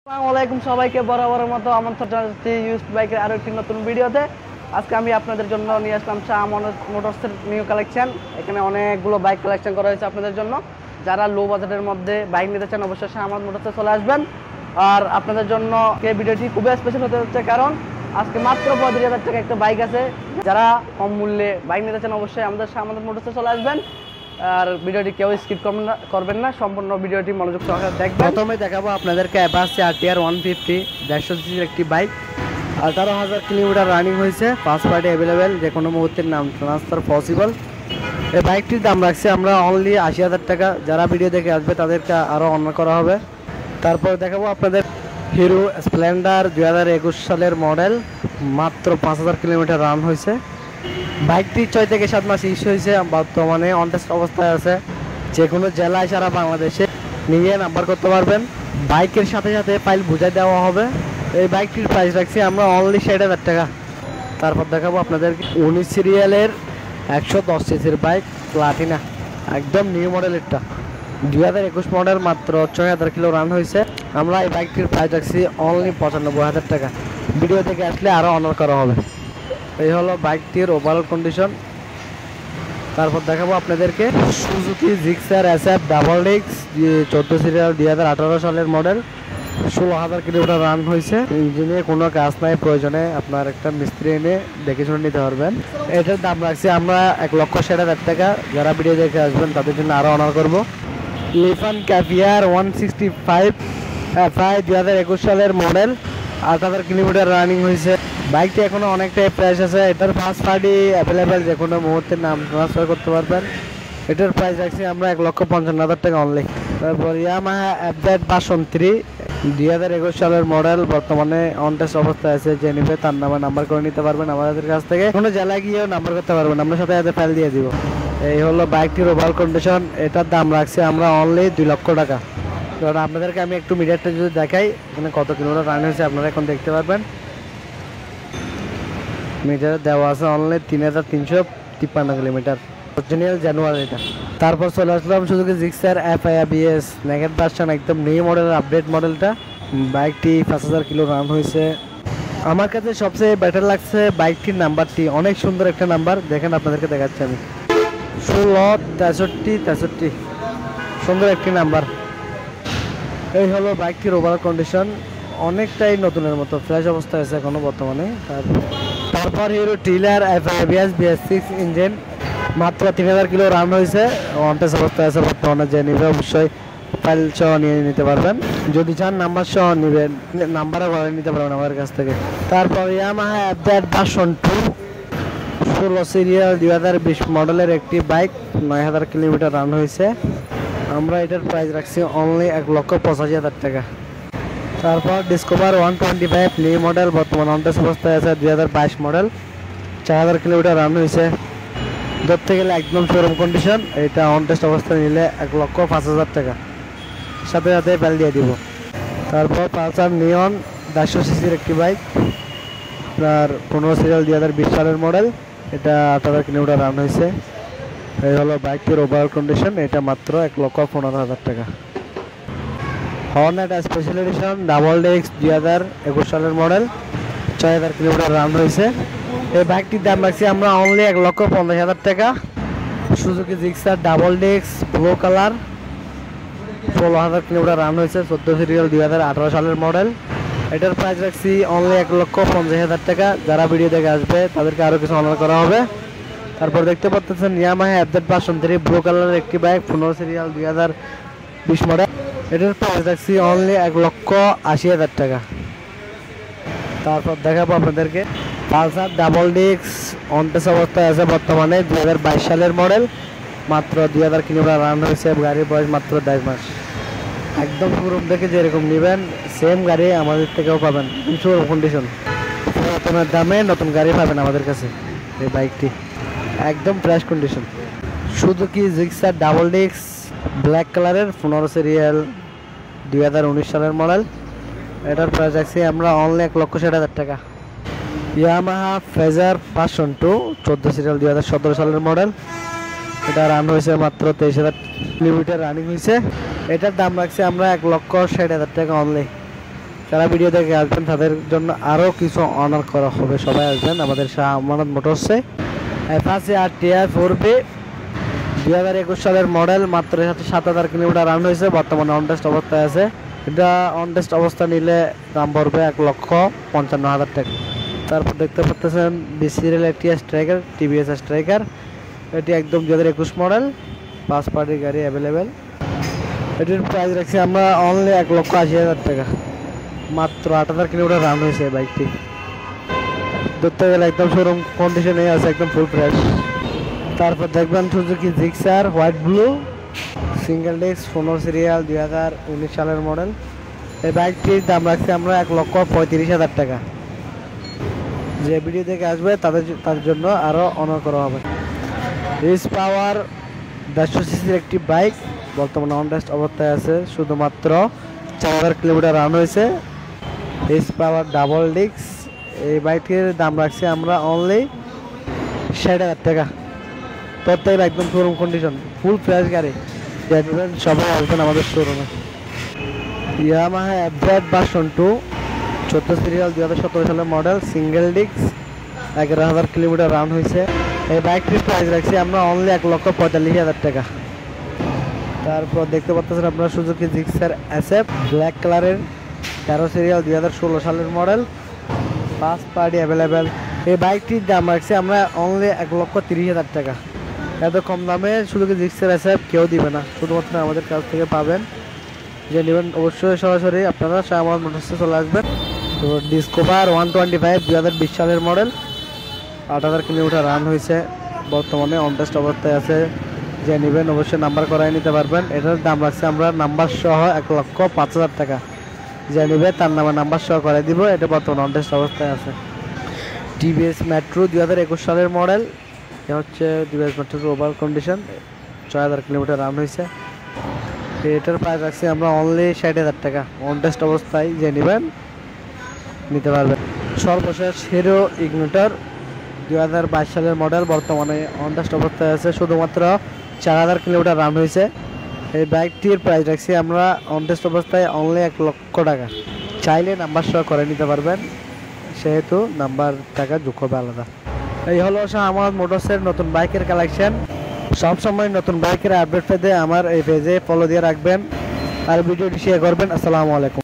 আসসালামু আলাইকুম সবাইকে বরাবরের মতো আমন্ত্রণ জানাচ্ছি ইউজড বাইকের আরো একটি নতুন ভিডিওতে। আজকে আমি আপনাদের জন্য নিয়ে আসলাম শাহ মোটরসের নিউ কালেকশন। এখানে অনেকগুলো বাইক কালেকশন করা হয়েছে আপনাদের জন্য। যারা লো বাজেটের মধ্যে বাইক নিতে চান অবশ্যই শাহ মোটরসে চলে আসবেন। আর আপনাদের জন্য এই ভিডিওটি খুবই স্পেশাল হতে যাচ্ছে, কারণ আজকে মাত্র 35,000 টাকা একটা বাইক আছে। যারা কম মূল্যে বাইক নিতে চান অবশ্যই আমাদের শাহ মোটরসে চলে আসবেন। আর ভিডিওটি কেউ স্কিপ করবেন না, সম্পূর্ণ ভিডিওটি মনোযোগ সহকারে দেখবেন। প্রথমে দেখাবো আপনাদেরকে অ্যাপাচি RTR 150 150 সিসির একটি বাইক। 18,000 কিলোমিটার রানিং হয়েছে, ফার্স্ট পার্টি অ্যাভেলেবেল, যে কোনো মুহূর্তের নাম ট্রান্সফার পসিবল। এই বাইকটির দাম রাখছি আমরা অনলি 80,000 টাকা। যারা ভিডিও দেখে আসবে তাদেরকে আরও অনার করা হবে। তারপর দেখাবো আপনাদের হিরো স্প্লেন্ডার 2021 সালের মডেল, মাত্র 5,000 কিলোমিটার রান হয়েছে। বাইকটি 6 থেকে 7 মাস ইউজ হয়েছে, বর্তমানে অন টেস্ট অবস্থায় আছে। যে কোনো জেলায় সারা বাংলাদেশে নিয়ে নাম্বার করতে পারবেন। বাইকের সাথে সাথে ফাইল বুঝাই দেওয়া হবে। এই বাইকটির প্রাইস রাখছি আমরা অনলি 60,000 টাকা। তারপর দেখাবো আপনাদের 19 সিরিয়ালের 110 সিসির বাইক প্লাটিনা, একদম নিউ মডেলেরটা, 2021 মডেল, মাত্র 6,000 কিলো রান হয়েছে। আমরা এই বাইকটির প্রাইস রাখছি অনলি 95,000 টাকা। ভিডিও থেকে আসলে আরও অনার করা হবে। এই হলো বাইকটির ওভারঅল কন্ডিশন। তারপর দেখাবো আপনাদেরকে Suzuki Gixxer SF double disc 14 serial 2018 সালের মডেল, 16,000 কিলোমিটার রান হয়েছে। ইঞ্জিনে কোনো কাজ নাই, প্রয়োজনে আপনার একটা মিস্ত্রি এনে দেখে শুনে নিতে পারবেন। এটার দাম রাখছি আমরা 1,60,000 টাকা। যারা ভিডিও দেখে আসবেন তাদের জন্য আরও অনার করবো। লিফান ক্যাভিয়ার 165 FI 2021 সালের মডেল, 8,000 কিলোমিটার রানিং হয়েছে। বাইকটি এখনো অনেকটাই প্রাইস আছে। এটার ফার্স্ট পার্টি অ্যাভেলেবেল, যে কোনো মুহূর্তে নাম ট্রান্সফার করতে পারবেন। এটার প্রাইস রাখছি আমরা 1,55,000 টাকা অনলি। তারপর ইয়ামাহা FZ ভার্সন 3 2021 সালের মডেল, বর্তমানে অন টেস্ট অবস্থায় আছে। যে নিবে তার নামে নাম্বার করে নিতে পারবেন আমাদের কাছ থেকে। কোনো জেলায় গিয়েও নাম্বার করতে পারবেন, আমরা সাথে সাথে ফাইল দিয়ে দিব। এই হলো বাইকটির ওভারঅল কন্ডিশন। এটার দাম রাখছি আমরা অনলি 2 লক্ষ টাকা। কারণ আপনাদেরকে আমি একটু মিটারটা যদি দেখাই, এখানে কত কিলোমিটার রান হয়েছে আপনারা এখন দেখতে পারবেন। মিটারে দেওয়া আছে অনলি 3,353 কিলোমিটার, অরিজিনাল জানুয়ারি এটা। তারপর চলে আসলাম Suzuki Gixxer FI ABS naked version, একদম নিউ মডেল, আপডেট মডেলটা। বাইকটি 5,000 কিলো রান হয়েছে। আমার কাছে সবচেয়ে বেটার লাগছে বাইকটির নাম্বারটি, অনেক সুন্দর একটা নাম্বার। দেখেন আপনাদেরকে দেখাচ্ছি আমি, 166363, সুন্দর একটি নাম্বার। এই হলো বাইকটির ওভারঅল কন্ডিশন, অনেকটাই নতুনের মতো, ফ্রেশ অবস্থায় আছে এখনো বর্তমানে। তারপর hero tiller FI ABS BS6 engine, মাত্র 3,000 কিলো রান হয়েছে, অনটেস্ট অবস্থায় আছে বর্তমানে। যে নিবে অবশ্যই ফাইল সহ নিয়ে নিতে পারবেন। যদি চান নাম্বার সহ নেবেন, নাম্বারও করে নিতে পারবেন আমাদের কাছ থেকে। তারপর ইয়ামাহা FZ ভার্সন 2 16 সিরিয়াল 2020 মডেলের একটি বাইক, 9,000 কিলোমিটার রান হয়েছে। আমরা এটার প্রাইস রাখছি অনলি 1,85,000 টাকা। তারপর ডিসকভার 125 নিউ মডেল, বর্তমানে অনটেস্ট অবস্থায় আছে, 2022 মডেল, 4,000 কিলোমিটার রান হয়েছে। ধরতে গেলে একদম শোরুম কন্ডিশন। এটা অনটেস্ট অবস্থায় নিলে 1,05,000 টাকা, সাথে সাথে বেল দিয়ে দিব। তারপর পালসার নিয়ন 150 সিসির একটি বাইক, আপনার 15 সিরিয়াল 2020 সালের মডেল, এটা 8,000 কিলোমিটার রান হয়েছে। এই হলো বাইকটির ওভারঅল কন্ডিশন। এটা মাত্র 1,15,000 টাকা। Hornet special edition double disc 2021 সালের মডেল, 6,000 কিলোমিটার রান হয়েছে। এই বাইকটির দাম রাখছি আমরা অনলি 1,50,000 টাকা। Suzuki Gixxer double disc blue colour, 16,000 kilometre run হয়েছে, 14 সিরিয়াল 2018 সালের মডেল। এটার প্রাইস রাখছি অনলি 1,50,000 টাকা। যারা ভিডিও দেখে আসবে তাদেরকে আরও কিছু অনার করা হবে। তারপর দেখতে পাচ্ছেন ইয়ামাহা FZ ভার্সন 3 ব্লু কালারের একটি বাইক, 15 সিরিয়াল 2020 মডেল। এটার প্রাইস রাখছি অনলি 1,80,000 টাকা। তারপর দেখাবো আপনাদেরকে পালসার ডাবল ডিস্ক, অনটেস্ট অবস্থায় আছে বর্তমানে, 2022 সালের মডেল, মাত্র 2,000 কিলোমিটার রান হয়েছে। গাড়ির বয়স মাত্র 10 মাস। একদম শোরুম থেকে যেরকম নেবেন সেম গাড়ি আমাদের থেকেও পাবেন, শোরুম কন্ডিশন, পুরাতনের দামে নতুন গাড়ি পাবেন আমাদের কাছে। এই বাইকটি একদম fresh condition. Suzuki Gixxer double disc black কালারের, 15 সিরিয়াল 2019 সালের মডেল। এটার প্রাইস রাখছি আমরা অনলি 1,60,000 টাকা। ইয়ামাহা ফেজার ভার্সন 2 14 সিরিয়াল 2017 সালের মডেল, এটা রান হয়েছে মাত্র 23,000 কিলোমিটার রানিং হয়েছে। এটার দাম রাখছি আমরা 1,60,000 টাকা অনলি। যারা ভিডিও দেখে আসবেন তাদের জন্য আরও কিছু অনার করা হবে। সবাই আসবেন আমাদের Shah Amanat মোটরসে। Apache RTR 4B 2021 সালের মডেল, মাত্র 7000 কিলোমিটার রান হয়েছে, বর্তমানে অন টেস্ট অবস্থায় আছে। এটা অন টেস্ট অবস্থা নিলে দাম পড়বে 1,55,000 টাকা। তারপর দেখতে পাচ্ছেন BCL একটি স্ট্রাইকার, TVS স্ট্রাইকার। এটি একদম 2021 মডেল, 5 পার্টির গাড়ি অ্যাভেলেবেল। এটির প্রাইস রাখছি আমরা অনলি 1,80,000 টাকা, মাত্র 8000 কিলোমিটার রান হয়েছে বাইকটি। ধরতে গেলে একদম শোরুম কন্ডিশনে আছে, একদম ফুল ফ্রেশ। তারপর দেখবেন Suzuki Gixxer white blue single disc, 15 serial, 2019 সালের মডেল। এই বাইকটির দাম রাখছি আমরা 1,35,000 টাকা। যে ভিডিও দেখে আসবে তার জন্য আরও অনার করা হবে। রিচ পাওয়ার 150 সিসির একটি বাইক, বর্তমানে অন টেস্ট অবস্থায় আছে, শুধুমাত্র 4000 কিলোমিটার রান হয়েছে। রিচ পাওয়ার ডাবল ডিস্ক, এই বাইকটির দাম রাখছি আমরা অনলি 60,000 টাকা। প্রত্যেক একদম শোরুম কন্ডিশন, ফুল ফ্রেশ গাড়ি। সবাই আসবেন আমাদের শোরুমে। ইয়ামাহা FZ ভার্সন 2 14 সিরিয়াল, 2017 সালের model, single disc, 11,000 kilometre run হয়েছে। এই বাইকটির প্রাইস রাখছি আমরা অনলি 1,45,000 টাকা। তারপর দেখতে পাচ্ছেন আপনারা সুজুকি জিক্সার SF ব্ল্যাক কালারের, 13 সিরিয়াল, 2016 সালের মডেল, 5 পার্টি অ্যাভেলেবেল। এই বাইকটির দাম রাখছি আমরা অনলি 1,30,000 টাকা। এত কম দামে সুজুকি জিক্সার SF কেউ দিবে না, শুধুমাত্র আমাদের কাছ থেকে পাবেন। যে নেবেন অবশ্যই সরাসরি আপনারা শাহ আমানত মোটরসে চলে আসবেন। তো ডিসকভার 125 2020 সালের মডেল, 8000 কিলোমিটার রান হয়েছে, বর্তমানে অন টেস্ট অবস্থায় আছে। যে নেবেন অবশ্যই নাম্বার করাই নিতে পারবেন। এটার দাম রাখছি আমরা নাম্বার সহ 1,05,000 টাকা। যে নেবে তার নামে নাম্বার সহ করে দিব। এটা বর্তমানে অন টেস্ট অবস্থায় আছে। TVS মেট্রো 2021 সালের মডেল, এ হচ্ছে TVS মেট্রোর ওভার কন্ডিশন, 6000 কিলোমিটার রান হয়েছে। এটার প্রাইস রাখছি আমরা অনলি 60,000 টাকা। অন টেস্ট অবস্থায় যে নেবেন নিতে পারবেন। সর্বশেষ হিরো ইগনিটর 2022 সালের মডেল, বর্তমানে অন টেস্ট অবস্থায় আছে, শুধুমাত্র 4000 কিলোমিটার রান হয়েছে। এই বাইকটির প্রাইস রাখছি আমরা অন টেস্ট অবস্থায় অনলি 1,00,000 টাকা। চাইলে নাম্বার সহ করে নিতে পারবেন, সেহেতু নাম্বার টাকা যোগ হবে আলাদা। এই হলো শাহ আমানত মোটরসের নতুন বাইকের কালেকশন। সবসময় নতুন বাইকের আপডেট পেতে আমার এই পেজে ফলো দিয়ে রাখবেন আর ভিডিওটি শেয়ার করবেন। আসসালামু আলাইকুম।